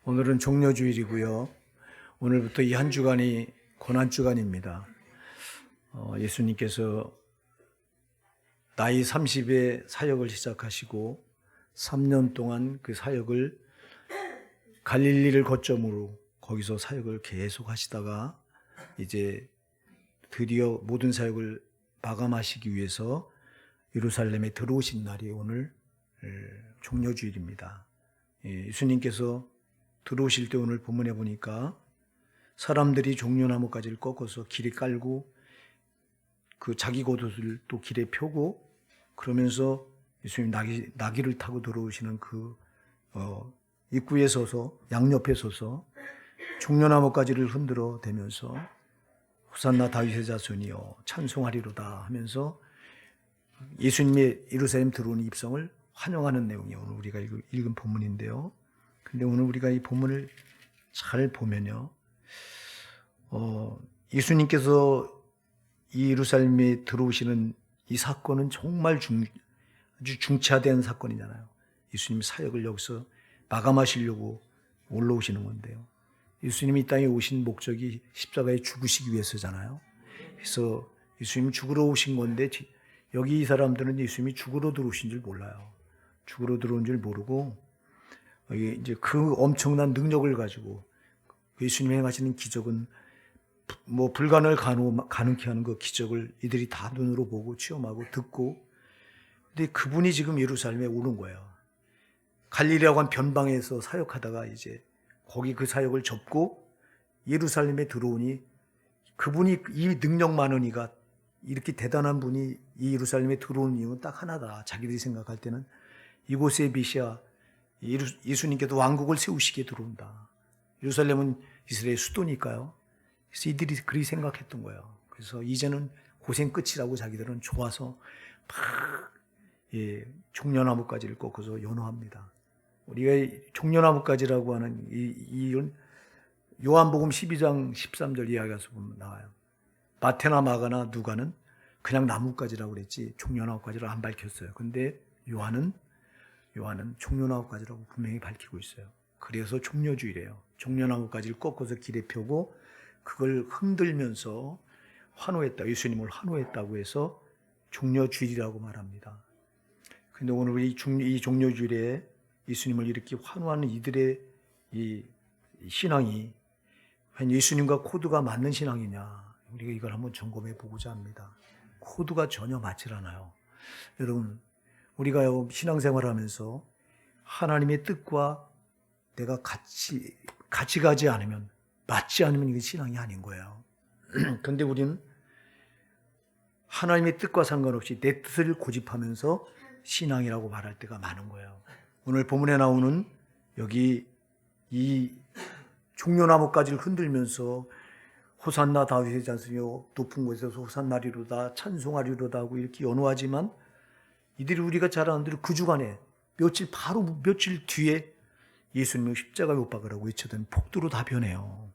오늘은 종려주일이고요. 오늘부터 이 한 주간이 고난주간입니다. 예수님께서 나이 30에 사역을 시작하시고 3년 동안 그 사역을 갈릴리를 거점으로 거기서 사역을 계속 하시다가 이제 드디어 모든 사역을 마감하시기 위해서 예루살렘에 들어오신 날이 오늘 종려주일입니다. 예수님께서 들어오실 때 오늘 본문에 보니까 사람들이 종려나무가지를 꺾어서 길에 깔고 그 자기 겉옷을 또 길에 펴고 그러면서 예수님 나귀를 타고 들어오시는 그 입구에 서서 양옆에 서서 종려나무가지를 흔들어 대면서 호산나 다윗의 자손이여 찬송하리로다 하면서 예수님의 예루살렘 들어오는 입성을 환영하는 내용이 오늘 우리가 읽은 본문인데요. 근데 오늘 우리가 이 본문을 잘 보면요. 예수님께서 이 예루살렘에 들어오시는 이 사건은 정말 아주 중차대한 사건이잖아요. 예수님 사역을 여기서 마감하시려고 올라오시는 건데요. 예수님이 이 땅에 오신 목적이 십자가에 죽으시기 위해서잖아요. 그래서 예수님이 죽으러 오신 건데 여기 이 사람들은 예수님이 죽으러 들어오신 줄 몰라요. 죽으러 들어온 줄 모르고 이제 그 엄청난 능력을 가지고 예수님이 행하시는 기적은 뭐 불가능을 가능케 하는 그 기적을 이들이 다 눈으로 보고 체험하고 듣고, 근데 그분이 지금 예루살렘에 오는 거예요. 갈릴리라고 한 변방에서 사역하다가 이제 거기 그 사역을 접고 예루살렘에 들어오니 그분이 이 능력 많은 이가 이렇게 대단한 분이 이 예루살렘에 들어오는 이유는 딱 하나다. 자기들이 생각할 때는 이곳의 메시아 예수님께도 왕국을 세우시기에 들어온다. 예루살렘은 이스라엘 수도니까요. 그래서 이들이 그리 생각했던 거예요. 그래서 이제는 고생 끝이라고 자기들은 좋아서 막 종려나무가지를 꺾어서 연호합니다. 우리가 종려나무가지라고 하는 이런 요한복음 12장 13절 이야기에서 보면 나와요. 마태나 마가나 누가는 그냥 나무가지라고 그랬지 종려나무가지를 안 밝혔어요. 근데 요한은 종려나무가지라고 분명히 밝히고 있어요. 그래서 종려주일이에요. 종려나무가지를 꺾어서 길에 펴고 그걸 흔들면서 환호했다. 예수님을 환호했다고 해서 종려주일이라고 말합니다. 근데 오늘 이 종려주일에 예수님을 이렇게 환호하는 이들의 이 신앙이 과연 예수님과 코드가 맞는 신앙이냐, 우리가 이걸 한번 점검해 보고자 합니다. 코드가 전혀 맞질 않아요. 여러분, 우리가 신앙생활하면서 하나님의 뜻과 내가 같이 가지 않으면, 맞지 않으면 이게 신앙이 아닌 거예요. 그런데 우리는 하나님의 뜻과 상관없이 내 뜻을 고집하면서 신앙이라고 말할 때가 많은 거예요. 오늘 본문에 나오는 여기 이 종려나무가지를 흔들면서 호산나 다윗의 자손이여 높은 곳에서 호산나리로다 찬송하리로다 하고 이렇게 연호하지만 이들이 우리가 잘 아는 대로 그 주간에 며칠 뒤에 예수님을 십자가에 못 박으라고 외쳐던 폭도로 다 변해요.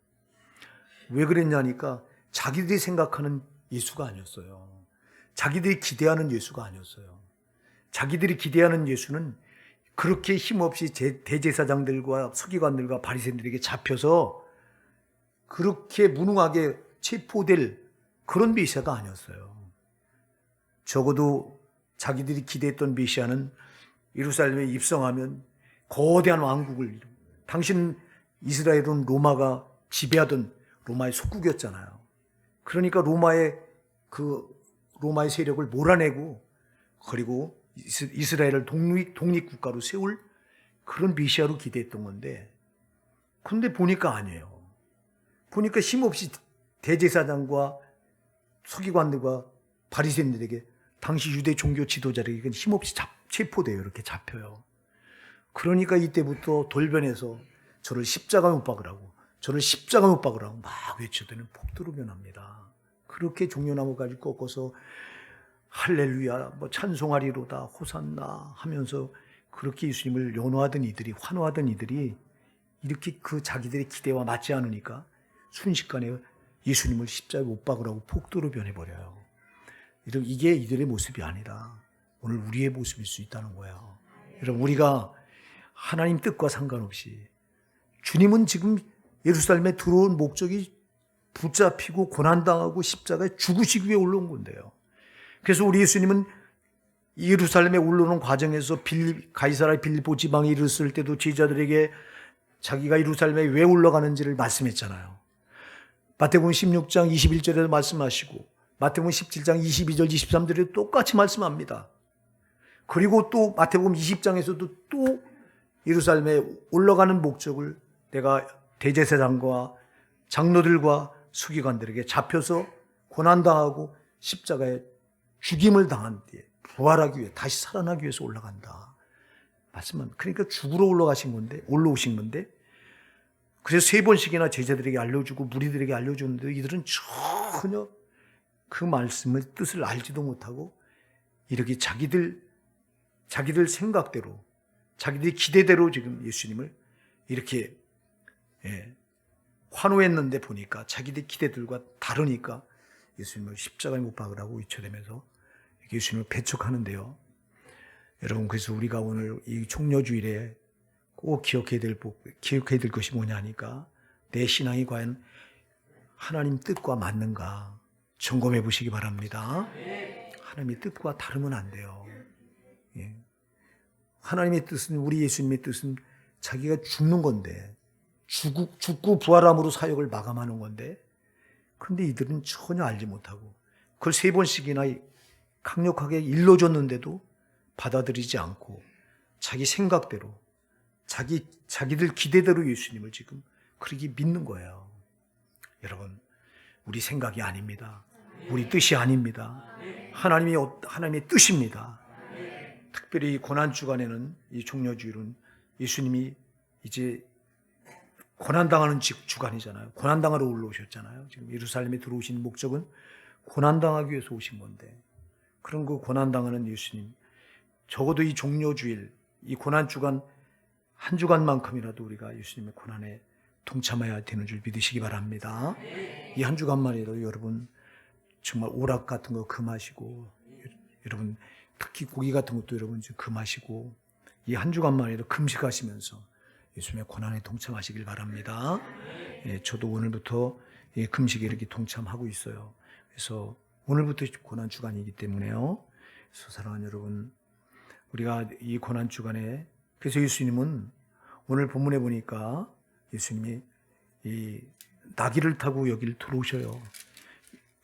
왜 그랬냐니까 자기들이 생각하는 예수가 아니었어요. 자기들이 기대하는 예수가 아니었어요. 자기들이 기대하는 예수는 그렇게 힘없이 대제사장들과 서기관들과 바리새인들에게 잡혀서 그렇게 무능하게 체포될 그런 메시아가 아니었어요. 적어도 자기들이 기대했던 메시아는 예루살렘에 입성하면 거대한 왕국을 당신 이스라엘은 로마가 지배하던 로마의 속국이었잖아요. 그러니까 로마의 세력을 몰아내고 그리고 이스라엘을 독립국가로 세울 그런 메시아로 기대했던 건데, 근데 보니까 아니에요. 보니까 힘없이 대제사장과 서기관들과 바리새인들에게 당시 유대 종교 지도자들에게 힘없이 체포돼요. 이렇게 잡혀요. 그러니까 이때부터 돌변해서 저를 십자가에 못 박으라고 막 외쳐대는 폭도로 변합니다. 그렇게 종려나무까지 꺾어서 할렐루야, 찬송하리로다, 호산나 하면서 그렇게 예수님을 연호하던 이들이, 환호하던 이들이 이렇게 그 자기들의 기대와 맞지 않으니까 순식간에 예수님을 십자가에 못 박으라고 폭도로 변해버려요. 이게 이들의 모습이 아니라 오늘 우리의 모습일 수 있다는 거예요. 여러분, 우리가 하나님 뜻과 상관없이 주님은 지금 예루살렘에 들어온 목적이 붙잡히고 고난당하고 십자가에 죽으시기 위해 올라온 건데요. 그래서 우리 예수님은 예루살렘에 올라오는 과정에서 가이사랴 빌립보 지방에 이르렀을 때도 제자들에게 자기가 예루살렘에 왜 올라가는지를 말씀했잖아요. 마태복음 16장 21절에도 말씀하시고 마태복음 17장 22절 23절에도 똑같이 말씀합니다. 그리고 또 마태복음 20장에서도 또 예루살렘에 올라가는 목적을 내가 대제사장과 장로들과 서기관들에게 잡혀서 고난당하고 십자가에 죽임을 당한 뒤에 부활하기 위해 다시 살아나기 위해서 올라간다. 말씀합니다. 그러니까 죽으러 올라오신 건데 그래서 3번씩이나 제자들에게 알려주고 무리들에게 알려주는데 이들은 전혀 그 말씀의 뜻을 알지도 못하고 이렇게 자기들 생각대로 자기들 기대대로 지금 예수님을 이렇게 환호했는데 보니까 자기들 기대들과 다르니까 예수님을 십자가에 못 박으라고 외쳐대면서 예수님을 배척하는데요. 여러분, 그래서 우리가 오늘 이 종려주일에 꼭 기억해야 될 것이 뭐냐 하니까 내 신앙이 과연 하나님 뜻과 맞는가 점검해 보시기 바랍니다. 하나님의 뜻과 다르면 안 돼요. 하나님의 뜻은, 우리 예수님의 뜻은 자기가 죽는 건데, 죽고 부활함으로 사역을 마감하는 건데, 그런데 이들은 전혀 알지 못하고 그걸 3번씩이나 강력하게 일러줬는데도 받아들이지 않고 자기 생각대로 자기들 기대대로 예수님을 지금 그렇게 믿는 거예요. 여러분, 우리 생각이 아닙니다. 우리 뜻이 아닙니다. 하나님의 뜻입니다. 특별히 고난주간에는, 이 종려주일은 예수님이 이제 고난당하는 주간이잖아요. 고난당하러 올라오셨잖아요. 지금 예루살렘에 들어오신 목적은 고난당하기 위해서 오신 건데, 그런 그 고난당하는 예수님, 적어도 이 종려주일, 이 고난주간 한 주간만큼이라도 우리가 예수님의 고난에 동참해야 되는 줄 믿으시기 바랍니다. 이 한 주간만이라도 여러분 정말 오락 같은 거 금하시고, 여러분 특히 고기 같은 것도 여러분 금하시고, 이 한 주간만이라도 금식하시면서 예수님의 고난에 동참하시길 바랍니다. 저도 오늘부터 금식에 이렇게 동참하고 있어요. 그래서 오늘부터 고난 주간이기 때문에요. 그래서 사랑하는 여러분, 우리가 이 고난 주간에, 그래서 예수님은 오늘 본문에 보니까 예수님이 이 나귀를 타고 여기를 들어오셔요.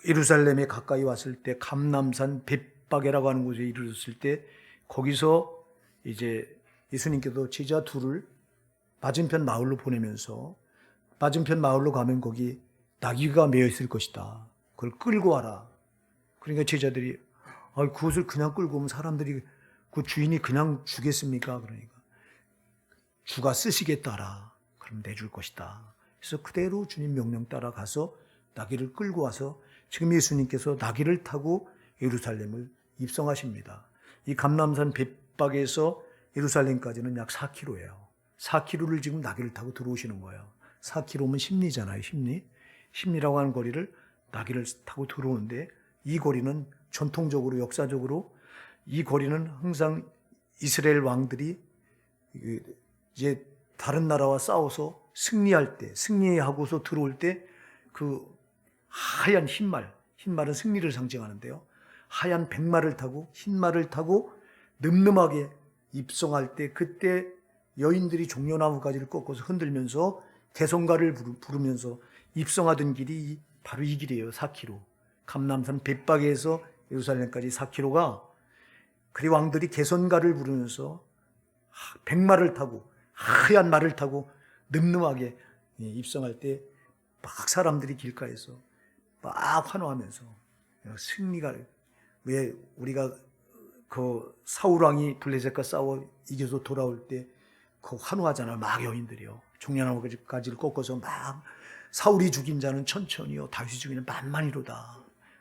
예루살렘에 가까이 왔을 때 감람산 벳바게라고 하는 곳에 이르렀을 때 거기서 이제 예수님께서 제자 둘을 맞은편 마을로 보내면서, 맞은편 마을로 가면 거기 나귀가 매여 있을 것이다. 그걸 끌고 와라. 그러니까 제자들이 그것을 그냥 끌고 오면 사람들이 그 주인이 그냥 주겠습니까? 그러니까 주가 쓰시겠다라. 그럼 내줄 것이다. 그래서 그대로 주님 명령 따라 가서 나귀를 끌고 와서 지금 예수님께서 나귀를 타고 예루살렘을 입성하십니다. 이 감람산 벳박에서 예루살렘까지는 약 4km예요. 4km를 지금 나귀를 타고 들어오시는 거예요. 4km면 십리잖아요. 십리라고 하는 거리를 나귀를 타고 들어오는데, 이 거리는 전통적으로 역사적으로 이 거리는 항상 이스라엘 왕들이 이제 다른 나라와 싸워서 승리할 때, 승리하고서 들어올 때 그 하얀 흰말은 승리를 상징하는데요. 하얀 백마를 타고 흰말을 타고 늠름하게 입성할 때, 그때 여인들이 종려나무 가지를 꺾어서 흔들면서 개성가를 부르면서 입성하던 길이 바로 이 길이에요. 4km. 감람산 벳바게에서 예루살렘까지 4km가, 그리 왕들이 개선가를 부르면서 백마를 타고 하얀 말을 타고 늠름하게 입성할 때 막 사람들이 길가에서 막 환호하면서 승리가, 왜 우리가 그 사울 왕이 블레셋과 싸워 이겨서 돌아올 때 그 환호하잖아요. 막 여인들이요. 종려나무 가지를 꺾어서 막 사울이 죽인 자는 천천히요, 다윗이 죽인 자는 만만히로다.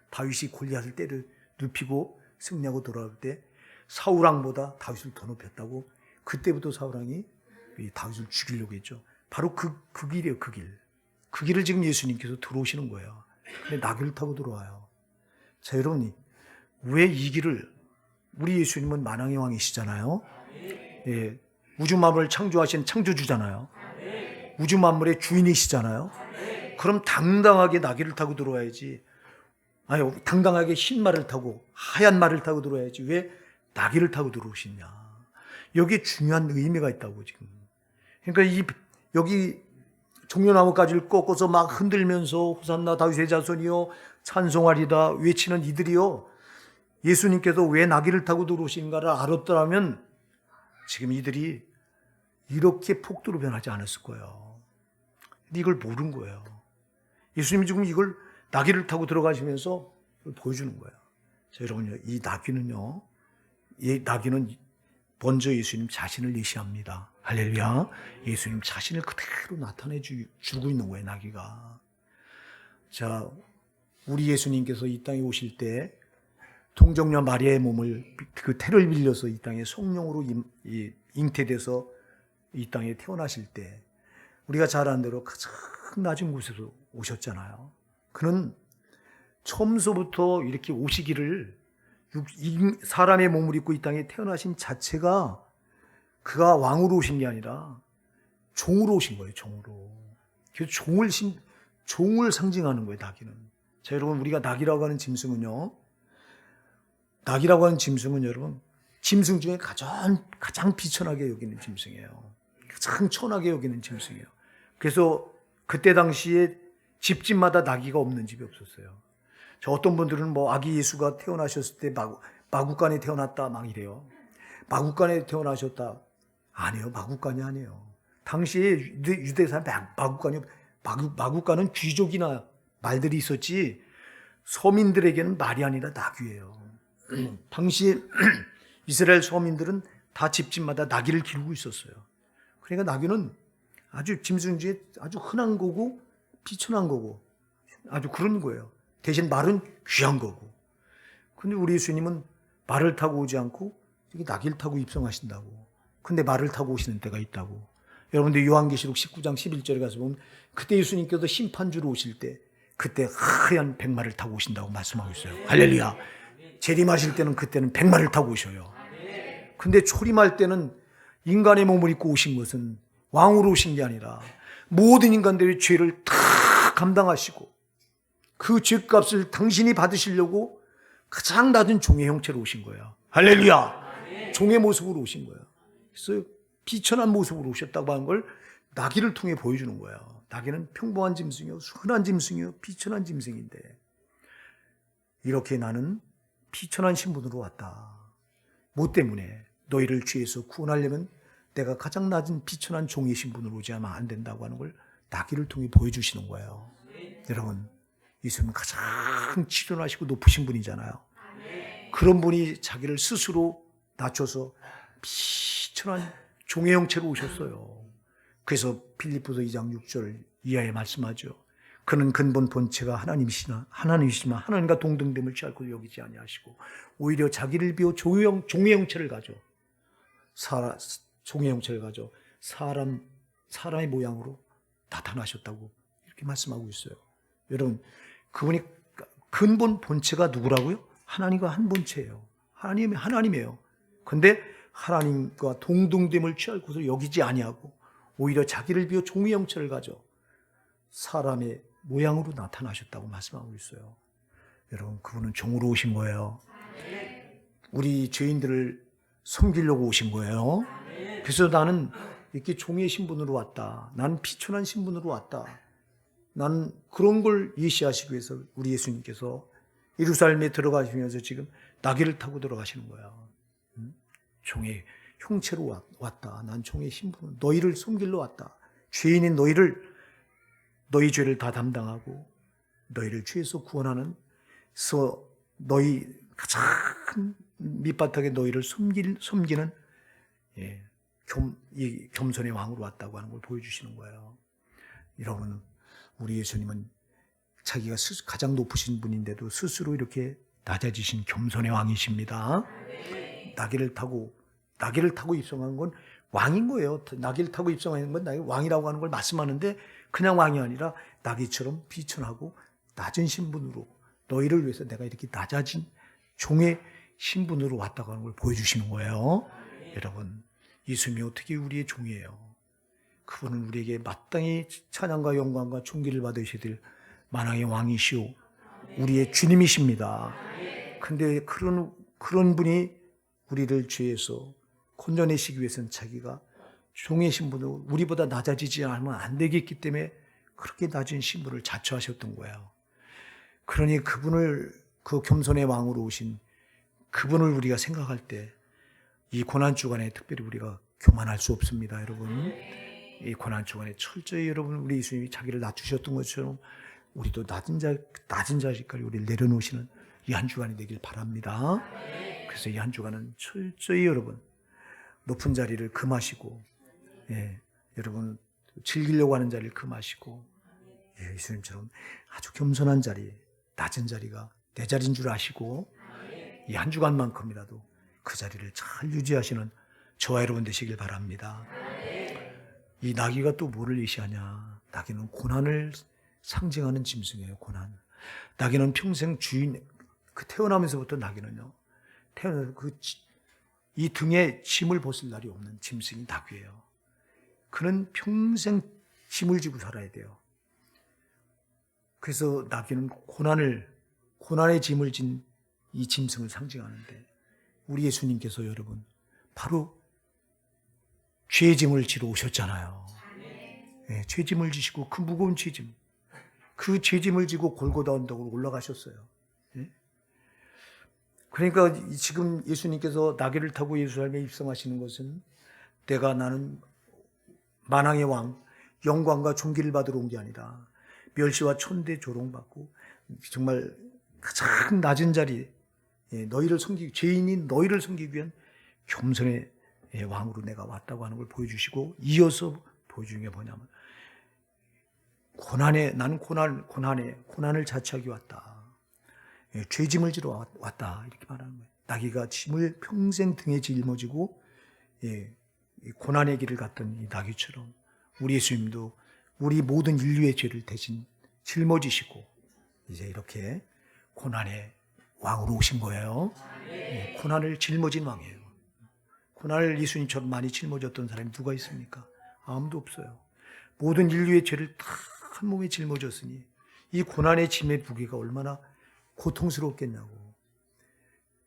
다윗이 골리앗을 때를 눕히고 승리하고 돌아올 때 사울 왕보다 다윗을 더 높였다고, 그때부터 사울 왕이 다윗을 죽이려고 했죠. 바로 그 길이에요. 그 길. 그 길을 지금 예수님께서 들어오시는 거예요. 근데 나귀를 타고 들어와요. 자, 여러분이 왜 이 길을, 우리 예수님은 만왕의 왕이시잖아요. 예, 우주 만물을 창조하신 창조주잖아요. 우주 만물의 주인이시잖아요. 그럼 당당하게 나귀를 타고 들어와야지. 아니, 당당하게 흰 말을 타고 하얀 말을 타고 들어와야지. 왜 나귀를 타고 들어오시냐. 여기에 중요한 의미가 있다고 지금. 그러니까 여기 종려나무 가지를 꺾어서 막 흔들면서 호산나 다윗의 자손이요 찬송하리다 외치는 이들이요, 예수님께서 왜 나귀를 타고 들어오신가를 알았더라면 지금 이들이 이렇게 폭도로 변하지 않았을 거예요. 근데 이걸 모른 거예요. 예수님이 지금 이걸 나귀를 타고 들어가시면서 보여주는 거예요. 자, 여러분요, 이 나귀는 먼저 예수님 자신을 예시합니다. 할렐루야. 예수님 자신을 그대로 나타내 주고 있는 거예요, 나귀가. 자, 우리 예수님께서 이 땅에 오실 때 동정녀 마리아의 몸을 그 태를 빌려서 이 땅에 성령으로 잉태돼서 이 땅에 태어나실 때 우리가 잘 아는 대로 가장 낮은 곳에서 오셨잖아요. 그는 처음서부터 이렇게 오시기를 사람의 몸을 입고 이 땅에 태어나신 자체가 그가 왕으로 오신 게 아니라 종으로 오신 거예요. 종으로. 그래서 종을 상징하는 거예요, 나귀는. 자, 여러분, 우리가 나귀라고 하는 짐승은요, 여러분, 짐승 중에 가장 비천하게 여기는 짐승이에요. 가장 천하게 여기는 짐승이에요. 그래서 그때 당시에 집집마다 나귀가 없는 집이 없었어요. 저 어떤 분들은 아기 예수가 태어나셨을 때 마구간에 태어났다 막 이래요. 마구간에 태어나셨다. 아니에요. 마구간이 아니에요. 당시에 유대 사람 마구간은 귀족이나 말들이 있었지 서민들에게는 말이 아니라 나귀예요. 당시에 이스라엘 서민들은 다 집집마다 나귀를 기르고 있었어요. 그러니까 나귀는 아주 짐승 중에 아주 흔한 거고 비천한 거고 아주 그런 거예요. 대신 말은 귀한 거고. 근데 우리 예수님은 말을 타고 오지 않고 나귀를 타고 입성하신다고. 근데 말을 타고 오시는 때가 있다고. 여러분들 요한계시록 19장 11절에 가서 보면 그때 예수님께서 심판주로 오실 때 그때 하얀 백마를 타고 오신다고 말씀하고 있어요. 할렐루야. 재림하실 때는 그때는 백마를 타고 오셔요. 근데 초림할 때는 인간의 몸을 입고 오신 것은 왕으로 오신 게 아니라 모든 인간들의 죄를 다 감당하시고 그 죄값을 당신이 받으시려고 가장 낮은 종의 형체로 오신 거예요. 할렐루야. 종의 모습으로 오신 거예요. 그래서 비천한 모습으로 오셨다고 하는 걸 나귀를 통해 보여주는 거예요. 나귀는 평범한 짐승이요, 흔한 짐승이요, 비천한 짐승인데 이렇게 나는 비천한 신분으로 왔다. 뭐 때문에? 너희를 죄에서 구원하려면 내가 가장 낮은 비천한 종의 신분으로 오지 않으면 안 된다고 하는 걸 나귀를 통해 보여주시는 거예요. 여러분, 예수님은 가장 치존하시고 높으신 분이잖아요. 그런 분이 자기를 스스로 낮춰서 비천한 종의 형체로 오셨어요. 그래서 빌립보서 2장 6절 이하에 말씀하죠. 그는 근본 본체가 하나님이시지만 하나님과 동등됨을 취하고 여기지 아니하시고 오히려 자기를 비워 종의 형체를 가져 사람의 모양으로 나타나셨다고 이렇게 말씀하고 있어요. 여러분, 그분이 근본 본체가 누구라고요? 하나님과 한 본체예요. 하나님이에요. 근데 하나님과 동등됨을 취할 곳을 여기지 아니하고 오히려 자기를 비워 종의 형체를 가져 사람의 모양으로 나타나셨다고 말씀하고 있어요. 여러분, 그분은 종으로 오신 거예요. 우리 죄인들을 섬기려고 오신 거예요. 그래서 나는 이렇게 종의 신분으로 왔다. 난 비천한 신분으로 왔다. 나는 그런 걸 예시하시기 위해서 우리 예수님께서 예루살렘에 들어가시면서 지금 나귀를 타고 들어가시는 거야. 종의 형체로 왔다. 난 종의 신분, 너희를 섬기러 왔다. 죄인인 너희 죄를 다 담당하고 너희를 죄에서 구원하는 너희 가장 밑바닥에 너희를 섬기는 이 겸손의 왕으로 왔다고 하는 걸 보여주시는 거예요. 여러분, 우리 예수님은 자기가 가장 높으신 분인데도 스스로 이렇게 낮아지신 겸손의 왕이십니다. 나귀를 타고 입성한 건 왕인 거예요. 나귀를 타고 입성하는 건 왕이라고 하는 걸 말씀하는데 그냥 왕이 아니라 나귀처럼 비천하고 낮은 신분으로 너희를 위해서 내가 이렇게 낮아진 종의 신분으로 왔다고 하는 걸 보여주시는 거예요. 여러분, 예수님이 어떻게 우리의 종이에요? 그분은 우리에게 마땅히 찬양과 영광과 존귀를 받으셔야 될 만왕의 왕이시오 우리의 주님이십니다. 근데 그런 분이 우리를 죄에서 건져내시기 위해서는 자기가 종의 신분으로 우리보다 낮아지지 않으면 안 되겠기 때문에 그렇게 낮은 신분을 자처하셨던 거예요. 그러니 그분을, 그 겸손의 왕으로 오신 그분을 우리가 생각할 때 이 고난주간에 특별히 우리가 교만할 수 없습니다, 여러분. 이 고난주간에 철저히 여러분, 우리 예수님이 자기를 낮추셨던 것처럼 우리도 낮은 자식까지 우리를 내려놓으시는 이 한 주간이 되길 바랍니다. 그래서 이 한 주간은 철저히 여러분 높은 자리를 금하시고, 여러분 즐기려고 하는 자리를 금하시고, 예수님처럼 아주 겸손한 자리, 낮은 자리가 내 자리인 줄 아시고, 이 한 주간만큼이라도 그 자리를 잘 유지하시는 저와 여러분 되시길 바랍니다. 이 나귀가 또 뭐를 예시하냐? 나귀는 고난을 상징하는 짐승이에요. 고난. 나귀는 평생 주인, 태어나면서부터 나귀는요, 태어나서 이 등에 짐을 벗을 날이 없는 짐승이 나귀예요. 그는 평생 짐을 지고 살아야 돼요. 그래서 나귀는 고난의 짐을 진 이 짐승을 상징하는데, 우리 예수님께서 여러분 바로 죄의 짐을 지러 오셨잖아요. 죄짐을 지시고 그 무거운 죄짐, 그 죄짐을 지고 골고다 언덕으로 올라가셨어요. 그러니까 지금 예수님께서 나귀를 타고 예루살렘에 입성하시는 것은 나는 만왕의 왕, 영광과 존귀를 받으러 온 게 아니라 멸시와 천대 조롱받고 정말 가장 낮은 자리에 죄인인 너희를 섬기기 위한 겸손의 왕으로 내가 왔다고 하는 걸 보여주시고, 이어서 보여주는 게 뭐냐면 나는 고난을 자처하기 왔다. 죄짐을 지러 왔다. 이렇게 말하는 거예요. 나귀가 짐을 평생 등에 짊어지고 고난의 길을 갔던 이 나귀처럼 우리 예수님도 우리 모든 인류의 죄를 대신 짊어지시고 이제 이렇게 고난의 왕으로 오신 거예요. 고난을 짊어진 왕이에요. 고난을 예수님처럼 많이 짊어졌던 사람이 누가 있습니까? 아무도 없어요. 모든 인류의 죄를 다 한 몸에 짊어졌으니 이 고난의 짐의 무게가 얼마나 고통스럽겠냐고.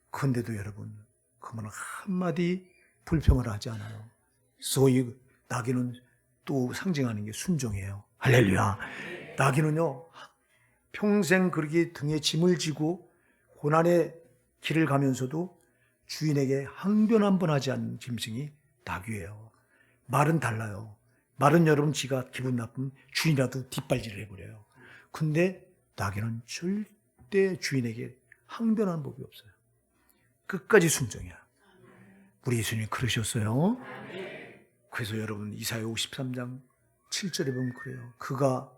그런데도 여러분, 그분은 한마디 불평을 하지 않아요. 소위 나귀는 또 상징하는 게 순종이에요. 할렐루야. 나귀는요, 평생 그렇게 등에 짐을 지고 고난의 길을 가면서도 주인에게 항변 한 번 하지 않는 짐승이 나귀예요. 말은 달라요. 말은 여러분 지가 기분 나쁘면 주인이라도 뒷발질을 해버려요. 근데 나귀는 절대 주인에게 항변하는 법이 없어요. 끝까지 순종이야. 우리 예수님이 그러셨어요. 그래서 여러분 이사야 53장 7절에 보면 그래요. 그가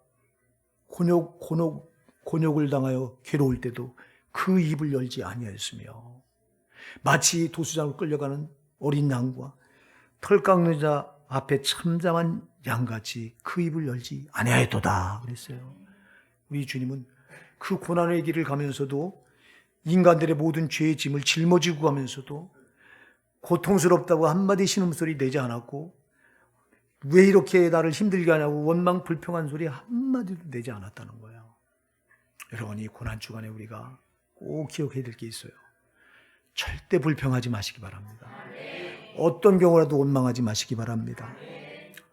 곤욕을 당하여 괴로울 때도 그 입을 열지 아니하였으며, 마치 도수장으로 끌려가는 어린 양과 털 깎는 자 앞에 참잠한 양같이 그 입을 열지 아니하였도다 그랬어요. 우리 주님은 그 고난의 길을 가면서도 인간들의 모든 죄의 짐을 짊어지고 가면서도 고통스럽다고 한마디 신음소리 내지 않았고, 왜 이렇게 나를 힘들게 하냐고 원망 불평한 소리 한마디도 내지 않았다는 거예요. 여러분, 이 고난주간에 우리가 꼭 기억해야 될 게 있어요. 절대 불평하지 마시기 바랍니다. 어떤 경우라도 원망하지 마시기 바랍니다.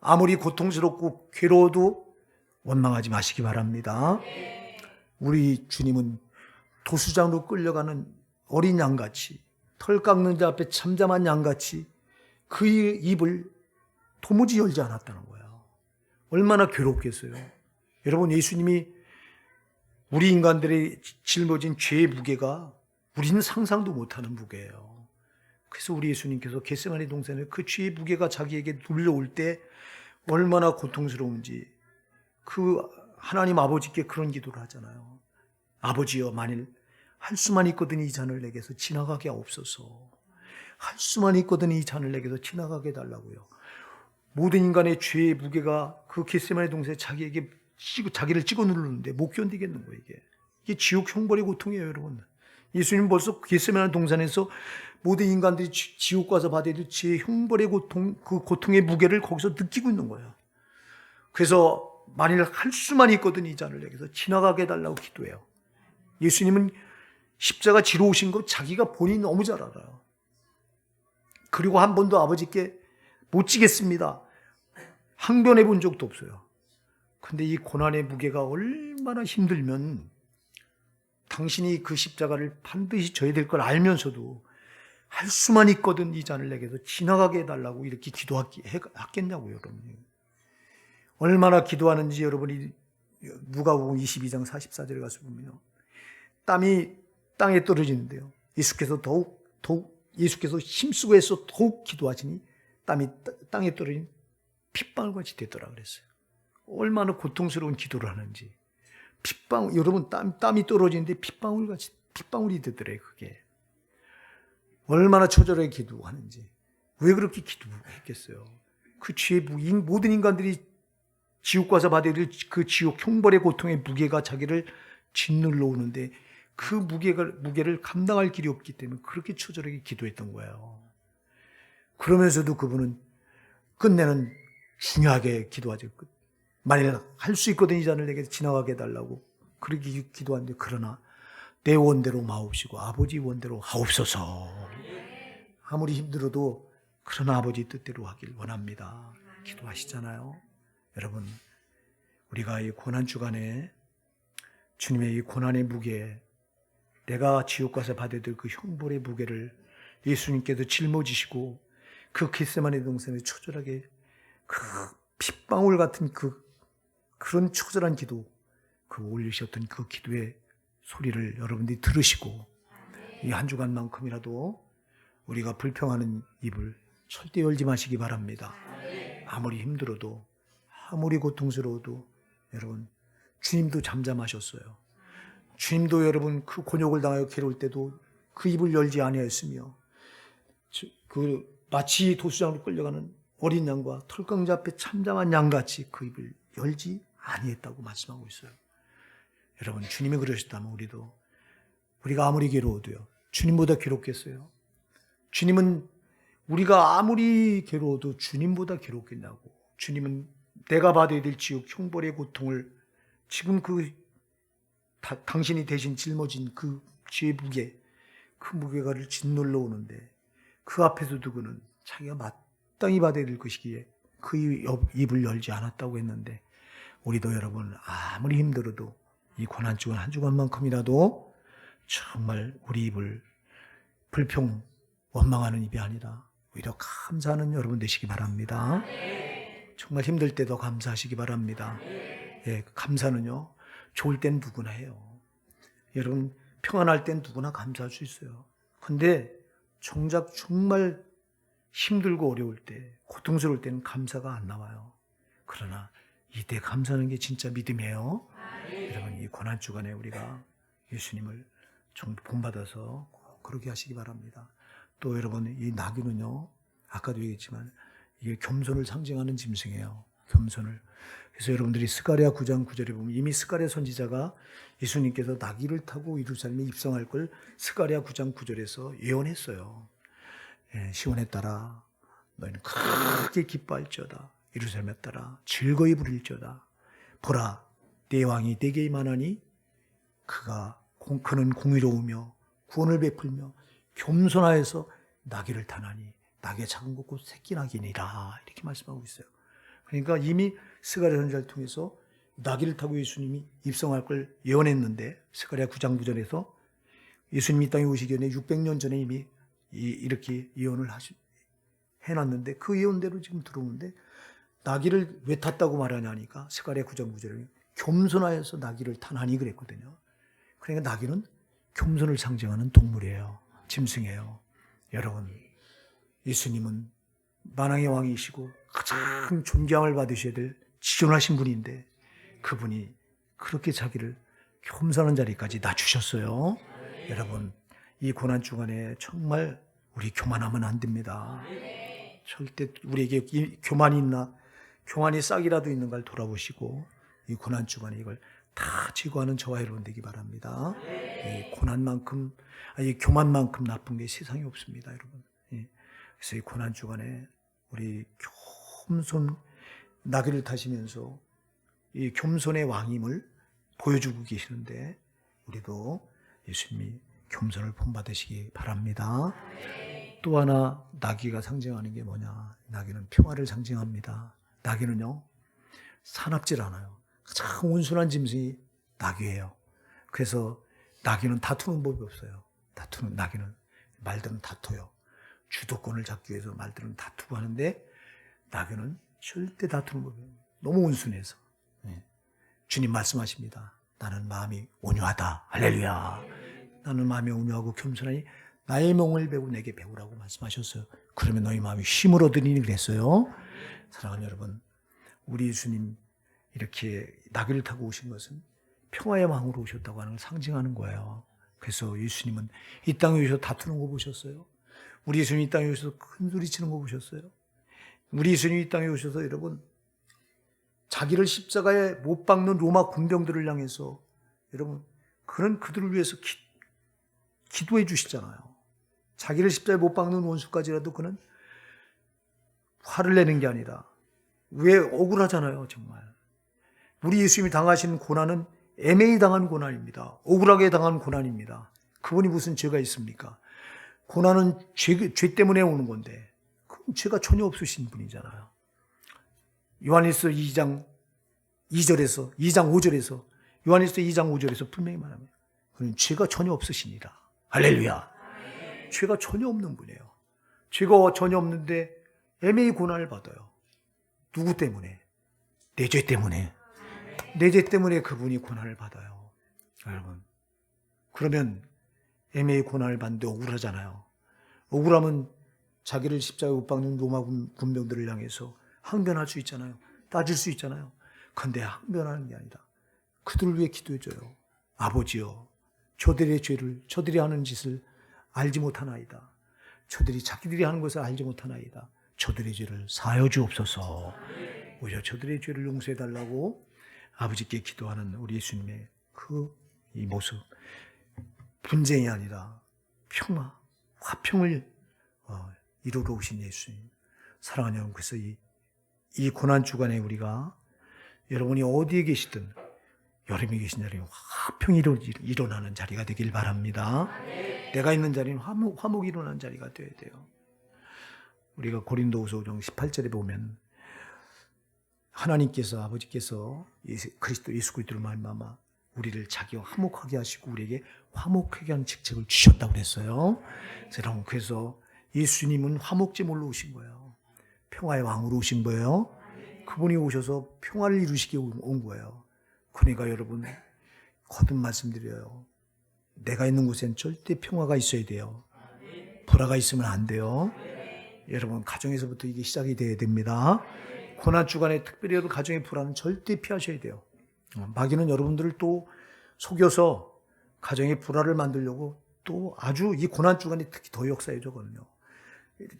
아무리 고통스럽고 괴로워도 원망하지 마시기 바랍니다. 우리 주님은 도수장으로 끌려가는 어린 양같이, 털 깎는 자 앞에 참잠한 양같이 그 입을 도무지 열지 않았다는 거예요. 얼마나 괴롭겠어요. 여러분, 예수님이 우리 인간들의 짊어진 죄의 무게가 우리는 상상도 못하는 무게예요. 그래서 우리 예수님께서 겟세마네 동산에 그 죄의 무게가 자기에게 눌려올 때 얼마나 고통스러운지, 그 하나님 아버지께 그런 기도를 하잖아요. 아버지여, 만일 할 수만 있거든 이 잔을 내게서 지나가게 하옵소서. 할 수만 있거든 이 잔을 내게서 지나가게 해달라고요. 모든 인간의 죄의 무게가 그 겟세마네 동산에 자기를 찍어 누르는데 못 견디겠는 거예요. 이게 지옥 형벌의 고통이에요, 여러분. 예수님 벌써 겟세마네 동산에서 모든 인간들이 지옥 가서 받아야 될 죄의 형벌의 고통, 그 고통의 무게를 거기서 느끼고 있는 거예요. 그래서 만일 할 수만 있거든 이 잔을 내게서 지나가게 해달라고 기도해요. 예수님은 십자가 지러 오신 거 자기가 본인이 너무 잘 알아요. 그리고 한 번도 아버지께 못 지겠습니다, 항변해 본 적도 없어요. 근데 이 고난의 무게가 얼마나 힘들면 당신이 그 십자가를 반드시 져야 될 걸 알면서도 할 수만 있거든 이 잔을 내게서 지나가게 해달라고 이렇게 기도했겠냐고요, 여러분. 얼마나 기도하는지 여러분이 누가복음 22장 44절에 가서 보면 땀이 땅에 떨어지는데요. 예수께서 예수께서 힘쓰고 해서 더욱 기도하시니 땀이 땅에 떨어진 핏방울같이 되더라 그랬어요. 얼마나 고통스러운 기도를 하는지. 여러분 땀이 떨어지는데 핏방울이 되더래 그게. 얼마나 처절하게 기도하는지. 왜 그렇게 기도했겠어요? 그 죄의 모든 인간들이 지옥 가서 받아야 될 그 지옥 형벌의 고통의 무게가 자기를 짓눌러 오는데 그 무게를 감당할 길이 없기 때문에 그렇게 처절하게 기도했던 거예요. 그러면서도 그분은 끝내는 중요하게 기도하죠. 만일 할 수 있거든 이 잔을 내게 지나가게 해달라고 그렇게 기도하는데, 그러나 내 원대로 마옵시고 아버지 원대로 하옵소서. 아무리 힘들어도 그러나 아버지 뜻대로 하길 원합니다, 기도하시잖아요. 여러분, 우리가 이 고난주간에 주님의 이 고난의 무게, 내가 지옥 가서 받아야 될 그 형벌의 무게를 예수님께서 짊어지시고 그 겟세마네 동산에 처절하게 그 핏방울 같은 그런 처절한 기도, 그 올리셨던 그 기도의 소리를 여러분들이 들으시고 이 한 주간만큼이라도 우리가 불평하는 입을 절대 열지 마시기 바랍니다. 아무리 힘들어도 아무리 고통스러워도 여러분, 주님도 잠잠하셨어요. 주님도 여러분 그 곤욕을 당하여 괴로울 때도 그 입을 열지 아니하였으며 마치 도수장으로 끌려가는 어린 양과 털강자 앞에 참잠한 양같이 그 입을 열지 아니했다고 말씀하고 있어요. 여러분, 주님이 그러셨다면 우리가 아무리 괴로워도요, 주님보다 괴롭겠어요? 주님은 우리가 아무리 괴로워도 주님보다 괴롭겠냐고. 주님은 내가 받아야 될 지옥 형벌의 고통을 지금 당신이 대신 짊어진 그 죄의 무게, 그 무게가를 짓눌러 오는데 그 앞에서도 그는 자기가 마땅히 받아야 될 것이기에 그 입을 열지 않았다고 했는데, 우리도 여러분 아무리 힘들어도 이 고난주간 한 주간만큼이라도 정말 우리 입을 불평 원망하는 입이 아니라 오히려 감사하는 여러분 되시기 바랍니다. 정말 힘들 때도 감사하시기 바랍니다. 예, 감사는요, 좋을 땐 누구나 해요. 여러분, 평안할 땐 누구나 감사할 수 있어요. 근데 정작 정말 힘들고 어려울 때, 고통스러울 때는 감사가 안 나와요. 그러나 이때 감사하는 게 진짜 믿음이에요. 여러분, 이 고난주간에 우리가 예수님을 좀 본받아서 꼭 그렇게 하시기 바랍니다. 또 여러분, 이 나귀는요, 아까도 얘기했지만 이게 겸손을 상징하는 짐승이에요. 겸손을. 그래서 여러분들이 스가랴 9장 9절에 보면 이미 스가랴 선지자가 예수님께서 나귀를 타고 예루살렘에 입성할 걸 스가랴 9장 9절에서 예언했어요. 예, 시온에 따라 너희는 크게 기뻐할지어다. 예루살렘에 따라 즐거이 부릴지어다. 보라, 내 왕이 내게 임하나니 그는 공의로우며 구원을 베풀며 겸손하여서 나귀를 타나니 나귀의 작은 것 곧 새끼 나귀니라, 이렇게 말씀하고 있어요. 그러니까 이미 스가랴 선지자를 통해서 나귀를 타고 예수님이 입성할 걸 예언했는데, 스가랴 9장 9절에서 예수님이 이 땅에 오시기 전에 600년 전에 이미 이렇게 예언을 해놨는데 그 예언대로 지금 들어오는데, 나귀를 왜 탔다고 말하냐니까 스가랴 9장 9절에 겸손하여서 나귀를 타나니 그랬거든요. 그러니까 나귀는 겸손을 상징하는 동물이에요. 짐승이에요. 여러분, 예수님은 만왕의 왕이시고 가장 존경을 받으셔야 될 지존하신 분인데 그분이 그렇게 자기를 겸손한 자리까지 낮추셨어요. 여러분, 이 고난주간에 정말 우리 교만하면 안 됩니다. 절대 우리에게 교만이 있나, 교만이 싹이라도 있는가를 돌아보시고 이 고난주간에 이걸 다 제거하는 저와 여러분 되기 바랍니다. 이 고난만큼, 이 교만만큼 나쁜 게 세상에 없습니다, 여러분. 그래서 이 고난주간에 우리 겸손, 나귀를 타시면서 이 겸손의 왕임을 보여주고 계시는데 우리도 예수님이 겸손을 본받으시기 바랍니다. 또 하나 나귀가 상징하는 게 뭐냐? 나귀는 평화를 상징합니다. 나귀는요 사납질 않아요. 가장 온순한 짐승이 나귀예요. 그래서 나귀는 다투는 법이 없어요. 나귀는 말들은 다퉈요. 주도권을 잡기 위해서 말들은 다투고 하는데 나귀는 절대 다투는 법이 없어요. 너무 온순해서. 주님 말씀하십니다. 나는 마음이 온유하다. 할렐루야. 나는 마음이 온유하고 겸손하니 나의 명을 배우고 내게 배우라고 말씀하셨어요. 그러면 너희 마음이 힘을 얻으리니 그랬어요. 사랑하는 여러분, 우리 예수님 이렇게 나귀를 타고 오신 것은 평화의 왕으로 오셨다고 하는 걸 상징하는 거예요. 그래서 예수님은 이 땅에 오셔서 다투는 거 보셨어요? 우리 예수님이 이 땅에 오셔서 큰 소리 치는 거 보셨어요? 우리 예수님이 이 땅에 오셔서 여러분 자기를 십자가에 못 박는 로마 군병들을 향해서 여러분 그들을 위해서 기도해 주시잖아요. 자기를 십자가에 못 박는 원수까지라도 그는 화를 내는 게 아니라 왜 억울하잖아요. 정말 우리 예수님이 당하신 고난은 애매히 당한 고난입니다. 억울하게 당한 고난입니다. 그분이 무슨 죄가 있습니까? 고난은 죄 때문에 오는 건데 그건 죄가 전혀 없으신 분이잖아요. 요한일서 2장 5절에서 요한일서 2장 5절에서 분명히 말합니다. 그는 죄가 전혀 없으시니라. 할렐루야. 죄가 전혀 없는 분이에요. 죄가 전혀 없는데 애매히 고난을 받아요. 누구 때문에? 내 죄 때문에. 내 죄 때문에 그분이 고난을 받아요. 여러분. 그러면 애매히 고난을 받는데 억울하잖아요. 억울하면 자기를 십자가에 못 박는 로마 군병들을 향해서 항변할 수 있잖아요. 따질 수 있잖아요. 그런데 항변하는 게 아니다. 그들을 위해 기도해줘요. 아버지여, 저들이 하는 짓을 알지 못하나이다. 자기들이 하는 것을 알지 못하나이다. 저들의 죄를 사하여 주옵소서. 오히려 저들의 죄를 용서해달라고 아버지께 기도하는 우리 예수님의 이 모습. 분쟁이 아니라 평화, 화평을 이루러 오신 예수님. 사랑하는 여러분, 그래서 이 고난주간에 우리가 여러분이 어디에 계시든 여러분이 계신 자리에 화평이 일어나는 자리가 되길 바랍니다. 내가 있는 자리는 화목이 일어나는 자리가 되어야 돼요. 우리가 고린도후서 18절에 보면 하나님께서 아버지께서 예수 그리스도를 말미암아 우리를 자기와 화목하게 하시고 우리에게 화목하게 하는 직책을 주셨다고 그랬어요. 그래서 예수님은 화목제물로 오신 거예요. 평화의 왕으로 오신 거예요. 그분이 오셔서 평화를 이루시기 온 거예요. 그러니까 여러분 거듭 말씀드려요. 내가 있는 곳엔 절대 평화가 있어야 돼요. 불화가 있으면 안 돼요. 여러분 가정에서부터 이게 시작이 돼야 됩니다. 고난주간에 특별히 여러분 가정의 불화는 절대 피하셔야 돼요. 마귀는 여러분들을 또 속여서 가정의 불화를 만들려고 또 아주 이 고난주간에 특히 더 역사해 주거든요.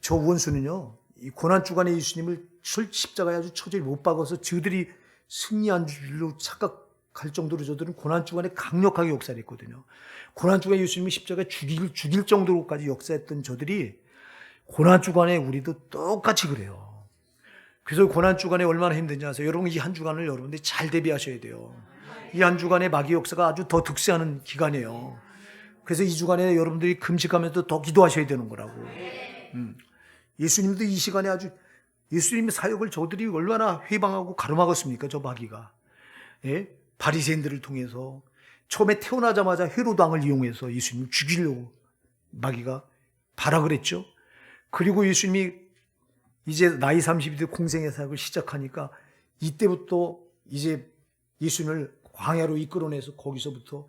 저 원수는요, 이 고난주간에 예수님을 십자가에 아주 처절히 못 박아서 저들이 승리한 줄로 착각할 정도로 저들은 고난주간에 강력하게 역사를 했거든요. 고난주간에 예수님이 십자가에 죽일 정도로까지 역사했던 저들이 고난주간에 우리도 똑같이 그래요. 그래서 고난주간에 얼마나 힘든지 아세요? 여러분 이 한 주간을 여러분들이 잘 대비하셔야 돼요. 이 한 주간에 마귀 역사가 아주 더 득세하는 기간이에요. 그래서 이 주간에 여러분들이 금식하면서 더 기도하셔야 되는 거라고. 예수님도 이 시간에 예수님의 사역을 저들이 얼마나 회방하고 가로막았습니까? 저 마귀가. 예? 바리새인들을 통해서 처음에 태어나자마자 헤롯 왕을 이용해서 예수님을 죽이려고 마귀가 발악을 했죠. 그리고 예수님이 이제 나이 30이 돼 공생의 사역을 시작하니까 이때부터 이제 예수님을 광야로 이끌어내서 거기서부터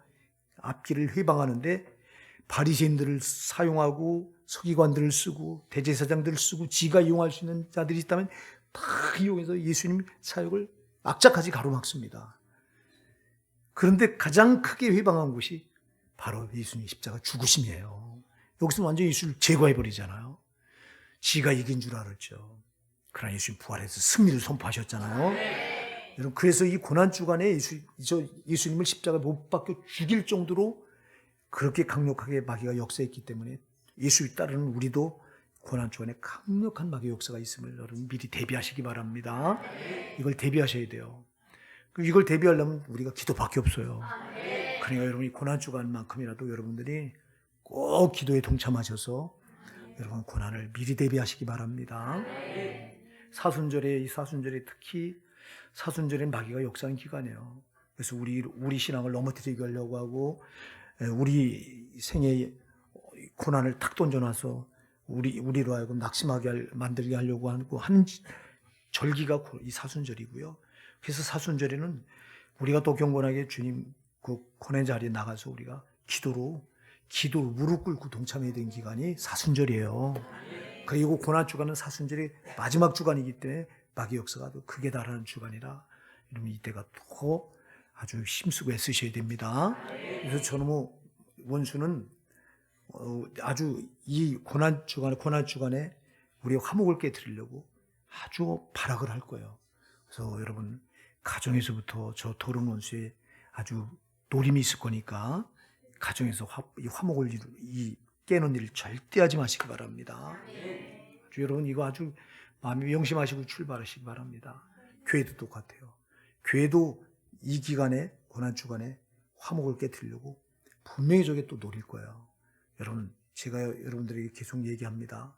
앞길을 회방하는데 바리새인들을 사용하고 서기관들을 쓰고 대제사장들을 쓰고 지가 이용할 수 있는 자들이 있다면 다 이용해서 예수님 사역을 악착같이 가로막습니다. 그런데 가장 크게 회방한 곳이 바로 예수님 십자가 죽으심이에요. 여기서 완전히 예수를 제거해버리잖아요. 지가 이긴 줄 알았죠. 그러나 예수님 부활해서 승리를 선포하셨잖아요. 여러분 그래서 이 고난주간에 예수님을 십자가에 못 박혀 죽일 정도로 그렇게 강력하게 마귀가 역사했기 때문에 예수를 따르는 우리도 고난 주간에 강력한 마귀의 역사가 있음을 여러분 미리 대비하시기 바랍니다. 이걸 대비하셔야 돼요. 이걸 대비하려면 우리가 기도밖에 없어요. 그러니까 여러분이 고난 주간만큼이라도 여러분들이 꼭 기도에 동참하셔서 여러분 고난을 미리 대비하시기 바랍니다. 사순절에 특히 사순절에 마귀가 역사하는 기간이에요. 그래서 우리 신앙을 넘어뜨리게 하려고 하고 우리 생에 고난을 탁 던져놔서 우리로 하여금 낙심하게 만들게 하려고 하는 절기가 이 사순절이고요. 그래서 사순절에는 우리가 또 경건하게 주님 그 고난 자리에 나가서 우리가 기도로 무릎 꿇고 동참해야 되는 기간이 사순절이에요. 그리고 고난 주간은 사순절이 마지막 주간이기 때문에 마귀 역사가 더 극에 달하는 주간이라 여러분 이때가 더 아주 힘쓰고 애쓰셔야 됩니다. 그래서 저는 원수는 아주 이 고난 주간에 우리의 화목을 깨뜨리려고 아주 발악을 할 거예요. 그래서 여러분 가정에서부터 저 더러운 원수의 아주 노림이 있을 거니까 가정에서 이 화목을 깨는 일을 절대 하지 마시기 바랍니다. 여러분 이거 아주 마음에 명심하시고 출발하시기 바랍니다. 교회도 똑같아요. 교회도 이 기간에 고난 주간에 화목을 깨뜨리려고 분명히 저게 또 노릴 거예요. 여러분 제가 여러분들에게 계속 얘기합니다.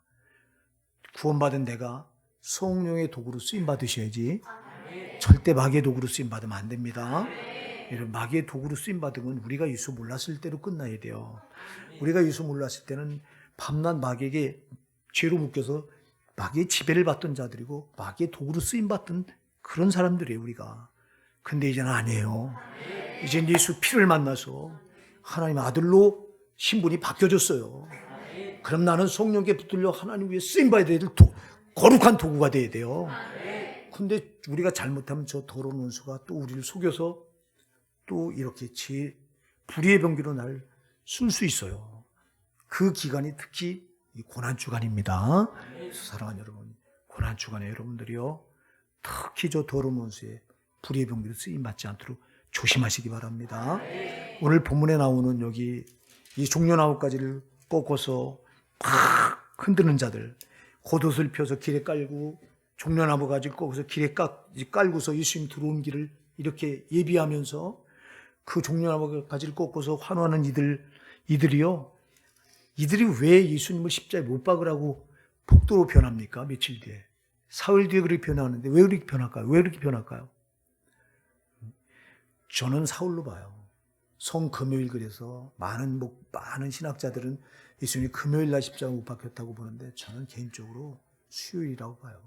구원받은 내가 성령의 도구로 쓰임 받으셔야지 절대 마귀의 도구로 쓰임 받으면 안 됩니다. 여러분 마귀의 도구로 쓰임 받으면 우리가 예수 몰랐을 때로 끝나야 돼요. 우리가 예수 몰랐을 때는 밤낮 마귀에게 죄로 묶여서 마귀의 지배를 받던 자들이고 마귀의 도구로 쓰임 받던 그런 사람들이에요 우리가. 근데 이제는 아니에요. 이제 예수 피를 만나서 하나님 아들로 신분이 바뀌어졌어요. 그럼 나는 성령께 붙들려 하나님 위해 쓰임받아야 될 거룩한 도구가 돼야 돼요. 근데 우리가 잘못하면 저 더러운 원수가 또 우리를 속여서 또 이렇게 불의의 병기로 날 쓸 수 있어요. 그 기간이 특히 이 고난주간입니다. 그래서 사랑하는 여러분, 고난주간에 여러분들이요 특히 저 더러운 원수의 불의의 병기로 쓰임받지 않도록 조심하시기 바랍니다. 오늘 본문에 나오는 여기 이 종려나무가지를 꺾어서 팍 흔드는 자들, 겉옷을 펴서 길에 깔고 종려나무 가지 꺾어서 길에 깔고서 예수님 들어온 길을 이렇게 예비하면서 그 종려나무 가지를 꺾어서 환호하는 이들이요. 이들이 왜 예수님을 십자가에 못 박으라고 폭도로 변합니까? 며칠 뒤에. 사흘 뒤에 그렇게 변하는데 왜 그렇게 변할까요? 왜 그렇게 변할까요? 저는 사흘로 봐요. 성금요일 그래서 많은 신학자들은 예수님이 금요일 날 십자가 못 박혔다고 보는데 저는 개인적으로 수요일이라고 봐요.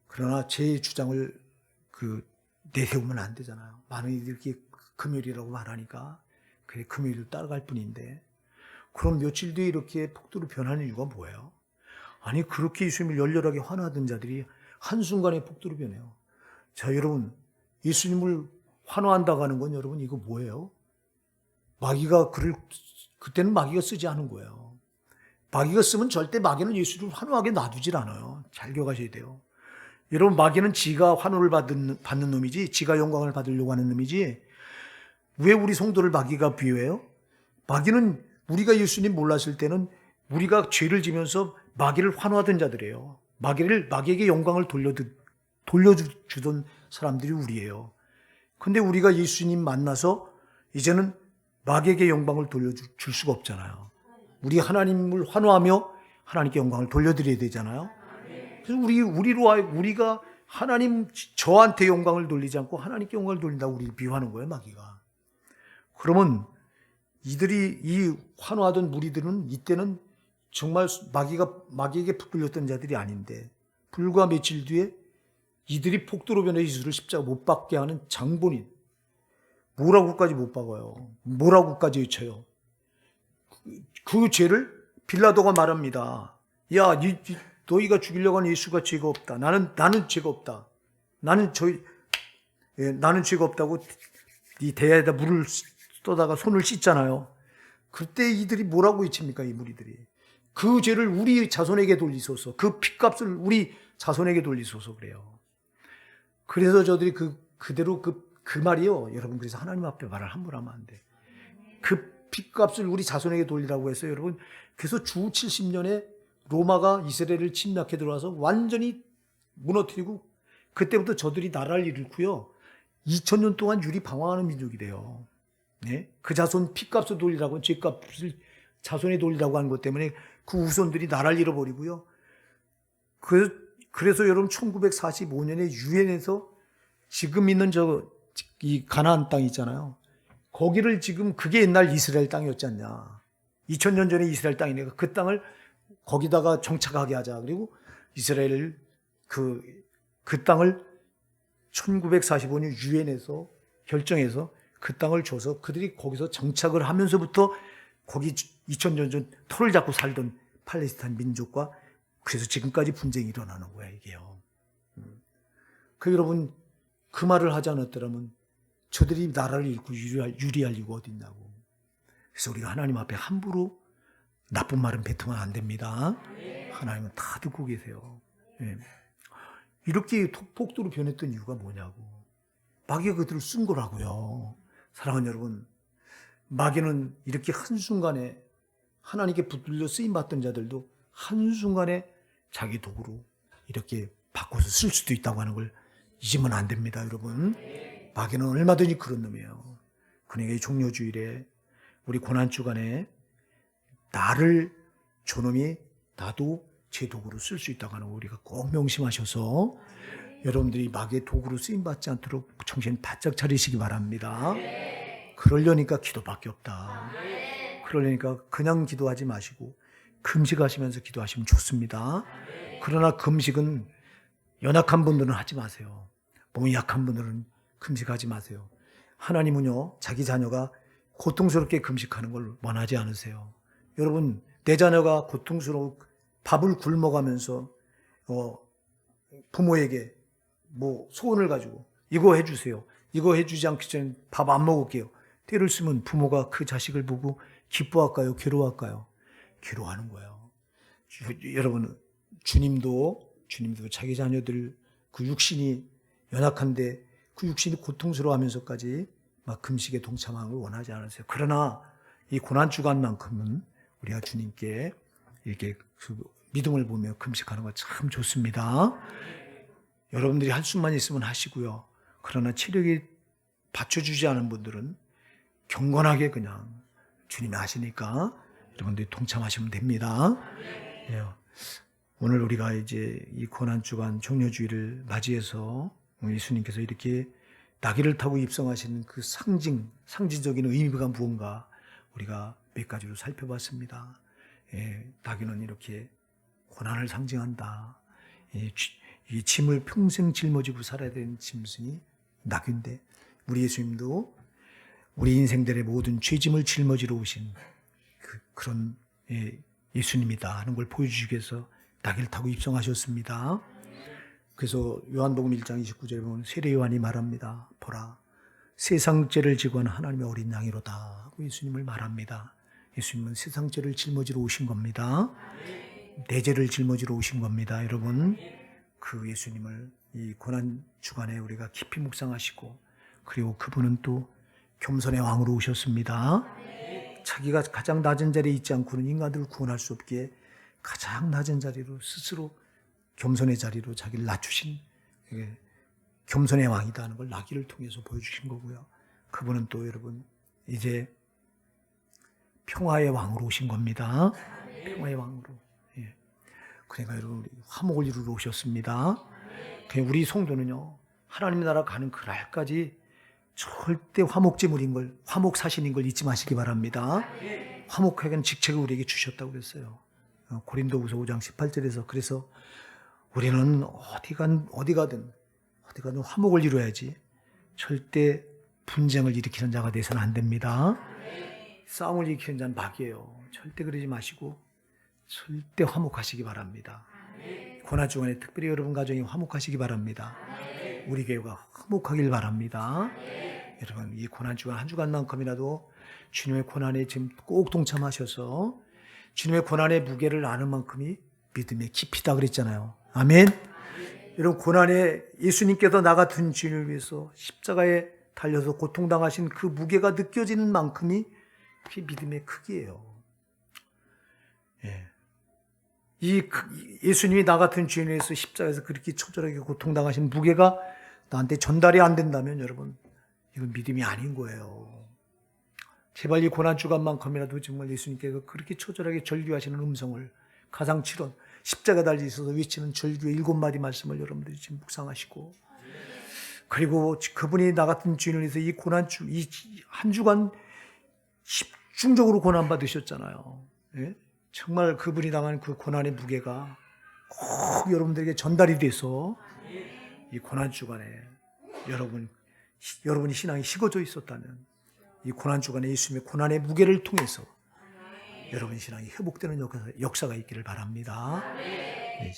그러나 제 주장을 내세우면 안 되잖아요. 많은 이들이 이렇게 금요일이라고 말하니까 그래 금요일을 따라갈 뿐인데 그럼 며칠 뒤에 이렇게 폭도로 변하는 이유가 뭐예요? 아니 그렇게 예수님을 열렬하게 환호하던 자들이 한순간에 폭도로 변해요. 자 여러분 예수님을 환호한다고 하는 건 여러분 이거 뭐예요? 그때는 마귀가 쓰지 않은 거예요. 마귀가 쓰면 절대 마귀는 예수를 환호하게 놔두질 않아요. 잘 기억하셔야 돼요. 여러분 마귀는 지가 환호를 받는 놈이지 지가 영광을 받으려고 하는 놈이지 왜 우리 성도를 마귀가 비유해요? 마귀는 우리가 예수님 몰랐을 때는 우리가 죄를 지면서 마귀를 환호하던 자들이에요. 마귀에게 영광을 돌려주던 사람들이 우리예요. 근데 우리가 예수님 만나서 이제는 마귀에게 영광을 돌려줄 수가 없잖아요. 우리 하나님을 환호하며 하나님께 영광을 돌려드려야 되잖아요. 그래서 우리가 하나님 저한테 영광을 돌리지 않고 하나님께 영광을 돌린다고 우리를 비유하는 거예요, 마귀가. 그러면 이 환호하던 무리들은 이때는 정말 마귀에게 붙들렸던 자들이 아닌데 불과 며칠 뒤에 이들이 폭도로 변해 예수를 십자가 못 박게 하는 장본인 뭐라고까지 못 박아요. 뭐라고까지 외쳐요. 그 죄를 빌라도가 말합니다. 야, 너희가 죽이려고 하는 예수가 죄가 없다. 나는 죄가 없다. 나는 죄가 없다고 이 대야에다 물을 쏟다가 손을 씻잖아요. 그때 이들이 뭐라고 외칩니까? 이 무리들이. 그 죄를 우리 자손에게 돌리소서. 그 핏값을 우리 자손에게 돌리소서 그래요. 그래서 저들이 그대로 그 말이요. 여러분 그래서 하나님 앞에 말을 함부로 하면 안 돼. 그 핏값을 우리 자손에게 돌리라고 해서 여러분 그래서 주 70년에 로마가 이스라엘을 침략해 들어와서 완전히 무너뜨리고 그때부터 저들이 나라를 잃고요. 2000년 동안 유리 방황하는 민족이 돼요. 네? 그 자손 피값을 돌리라고 죄값을 자손에 돌리라고 하는 것 때문에 그 후손들이 나라를 잃어버리고요. 그래서 여러분 1945년에 유엔에서 지금 있는 이 가나안 땅 있잖아요. 거기를 지금 그게 옛날 이스라엘 땅이었지 않냐. 2000년 전에 이스라엘 땅이니까 그 땅을 거기다가 정착하게 하자. 그리고 이스라엘을 그 땅을 1945년 유엔에서 결정해서 그 땅을 줘서 그들이 거기서 정착을 하면서부터 거기 2000년 전 터를 잡고 살던 팔레스타인 민족과 그래서 지금까지 분쟁이 일어나는 거야 이게요. 여러분 그 말을 하지 않았더라면 저들이 나라를 잃고 유리할 이유가 어디 있냐고. 그래서 우리가 하나님 앞에 함부로 나쁜 말은 뱉으면 안 됩니다. 하나님은 다 듣고 계세요. 예. 이렇게 폭도로 변했던 이유가 뭐냐고. 마귀가 그들을 쓴 거라고요. 사랑하는 여러분, 마귀는 이렇게 한순간에 하나님께 붙들려 쓰임받던 자들도 한순간에 자기 도구로 이렇게 바꿔서 쓸 수도 있다고 하는 걸 잊으면 안 됩니다, 여러분. 마귀는 얼마든지 그런 놈이에요. 그러니까 이 종려주일에 우리 고난주간에 나를 저놈이 나도 제 도구로 쓸 수 있다고 하는 거 우리가 꼭 명심하셔서 여러분들이 마귀의 도구로 쓰임받지 않도록 정신 바짝 차리시기 바랍니다. 그러려니까 기도밖에 없다. 그러려니까 그냥 기도하지 마시고 금식하시면서 기도하시면 좋습니다. 그러나 금식은 연약한 분들은 하지 마세요. 몸이 약한 분들은 금식하지 마세요. 하나님은요, 자기 자녀가 고통스럽게 금식하는 걸 원하지 않으세요. 여러분, 내 자녀가 고통스러워 밥을 굶어가면서 부모에게 소원을 가지고 이거 해주세요. 이거 해주지 않기 전에 밥 안 먹을게요. 때를 쓰면 부모가 그 자식을 보고 기뻐할까요? 괴로워할까요? 괴로워하는 거예요. 여러분, 주님도 자기 자녀들 그 육신이 연약한데 그 육신이 고통스러워하면서까지 막 금식에 동참하는 걸 원하지 않으세요. 그러나 이 고난주간만큼은 우리가 주님께 이렇게 믿음을 보며 금식하는 거 참 좋습니다. 여러분들이 할 수만 있으면 하시고요. 그러나 체력이 받쳐주지 않은 분들은 경건하게 그냥 주님이 하시니까 여러분들이 동참하시면 됩니다. 예. 오늘 우리가 이제 이 고난주간 종려주의를 맞이해서 예수님께서 이렇게 나귀를 타고 입성하시는 그 상징적인 의미가 무언가 우리가 몇 가지로 살펴봤습니다. 예, 나귀는 이렇게 고난을 상징한다. 이 짐을 평생 짊어지고 살아야 되는 짐승이 나귀인데 우리 예수님도 우리 인생들의 모든 죄짐을 짊어지러 오신 그런 예수님이다 하는 걸 보여주시기 위해서 나귀를 타고 입성하셨습니다. 그래서 요한복음 1장 29절에 보면 세례 요한이 말합니다. 보라, 세상 죄를 지고 하는 하나님의 어린 양이로다 하고 예수님을 말합니다. 예수님은 세상 죄를 짊어지러 오신 겁니다. 내 죄를 짊어지러 오신 겁니다. 여러분, 그 예수님을 이 고난 주간에 우리가 깊이 묵상하시고 그리고 그분은 또 겸손의 왕으로 오셨습니다. 자기가 가장 낮은 자리에 있지 않고는 인간들을 구원할 수 없기에 가장 낮은 자리로 스스로 겸손의 자리로 자기를 낮추신 겸손의 왕이다 하는 걸 나귀를 통해서 보여주신 거고요. 그분은 또 여러분 이제 평화의 왕으로 오신 겁니다. 평화의 왕으로. 예. 그러니까 여러분 화목을 이루러 오셨습니다. 우리 성도는요 하나님 나라 가는 그날까지 절대 화목제물인 걸, 화목사신인 걸 잊지 마시기 바랍니다. 화목하게는 직책을 우리에게 주셨다고 그랬어요. 고린도후서 5장 18절에서 그래서 우리는 어디 가든 화목을 이루어야지 절대 분쟁을 일으키는 자가 돼서는 안 됩니다. 싸움을 일으키는 자는 마귀예요. 절대 그러지 마시고 절대 화목하시기 바랍니다. 고난주간에 특별히 여러분 가정이 화목하시기 바랍니다. 우리 교회가 화목하길 바랍니다. 여러분 이 고난주간 한 주간만큼이라도 주님의 고난에 지금 꼭 동참하셔서 주님의 고난의 무게를 아는 만큼이 믿음의 깊이다 그랬잖아요. 아멘. 여러분 고난에 예수님께서 나 같은 죄인을 위해서 십자가에 달려서 고통당하신 그 무게가 느껴지는 만큼이 그게 믿음의 크기예요. 예. 예수님이 나 같은 죄인에 의해서 십자가에서 그렇게 처절하게 고통당하신 무게가 나한테 전달이 안 된다면 여러분, 이건 믿음이 아닌 거예요. 제발 이 고난 주간만큼이라도 정말 예수님께서 그렇게 처절하게 절규하시는 음성을, 가상칠언, 십자가 달려 있어서 외치는 절규의 7마디 말씀을 여러분들이 지금 묵상하시고, 그리고 그분이 나 같은 죄인을 위해서 이 한 주간 집중적으로 고난받으셨잖아요. 예? 정말 그분이 당한 그 고난의 무게가 꼭 여러분들에게 전달이 돼서 이 고난 주간에 여러분이 신앙이 식어져 있었다면 이 고난 주간에 예수님의 고난의 무게를 통해서 여러분 신앙이 회복되는 역사가 있기를 바랍니다. 네.